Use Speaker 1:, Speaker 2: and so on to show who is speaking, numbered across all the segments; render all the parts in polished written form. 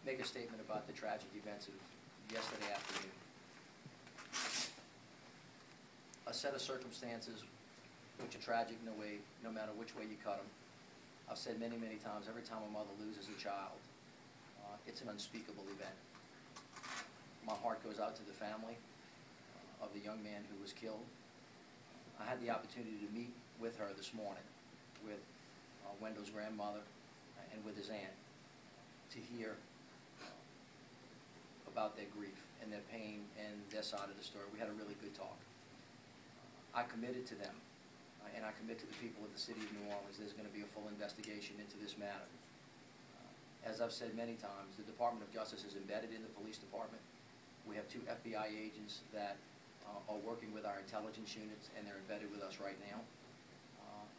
Speaker 1: make a statement about the tragic events of yesterday afternoon. A set of circumstances which are tragic no matter which way you cut them. I've said many, many times, every time a mother loses a child, it's an unspeakable event. My heart goes out to the family of the young man who was killed. I had the opportunity to meet with her this morning, with Wendell's grandmother and with his aunt, to hear about their grief and their pain and their side of the story. We had a really good talk. I committed to them, and I commit to the people of the city of New Orleans, there's going to be a full investigation into this matter. As I've said many times, the Department of Justice is embedded in the police department. We have 2 FBI agents that are working with our intelligence units, and they're embedded with us right now.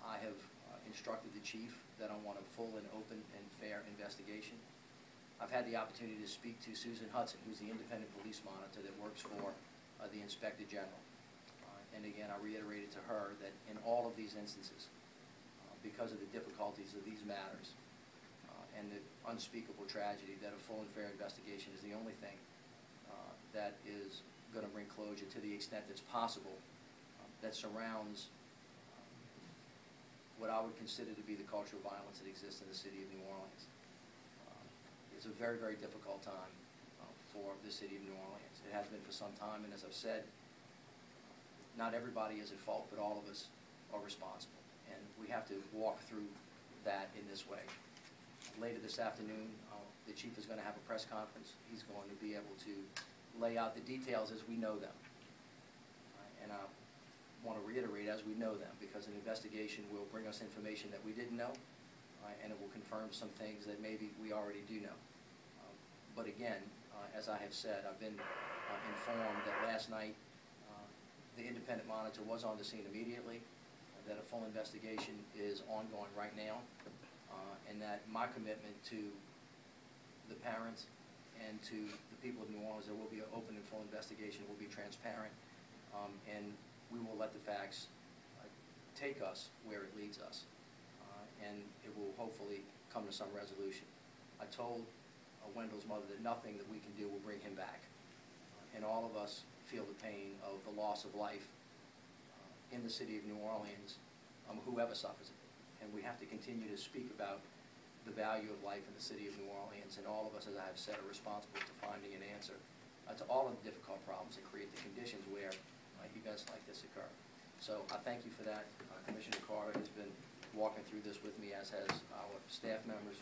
Speaker 1: I have instructed the chief that I want a full and open and fair investigation. I've had the opportunity to speak to Susan Hudson, who's the independent police monitor that works for the Inspector General. And again, I reiterated to her that in all of these instances, because of the difficulties of these matters and the unspeakable tragedy, that a full and fair investigation is the only thing that is going to bring closure to the extent that's possible that surrounds what I would consider to be the cultural violence that exists in the city of New Orleans. It's a very, very difficult time for the city of New Orleans. It has been for some time, and as I've said, not everybody is at fault, but all of us are responsible. And we have to walk through that in this way. Later this afternoon, the chief is going to have a press conference. He's going to be able to lay out the details as we know them. And I want to reiterate, as we know them, because an investigation will bring us information that we didn't know, and it will confirm some things that maybe we already do know. But again, as I have said, I've been informed that last night the independent monitor was on the scene immediately, that a full investigation is ongoing right now, and that my commitment to the parents and to the people of New Orleans, there will be an open and full investigation, will be transparent, and we will let the facts take us where it leads us, and it will hopefully come to some resolution. I told Wendell's mother that nothing that we can do will bring him back, and all of us feel the pain of the loss of life in the city of New Orleans, whoever suffers it. And we have to continue to speak about the value of life in the city of New Orleans, and all of us, as I have said, are responsible for finding an answer to all of the difficult problems that create the conditions where events like this occur. So I thank you for that. Commissioner Carter has been walking through this with me, as has our staff members.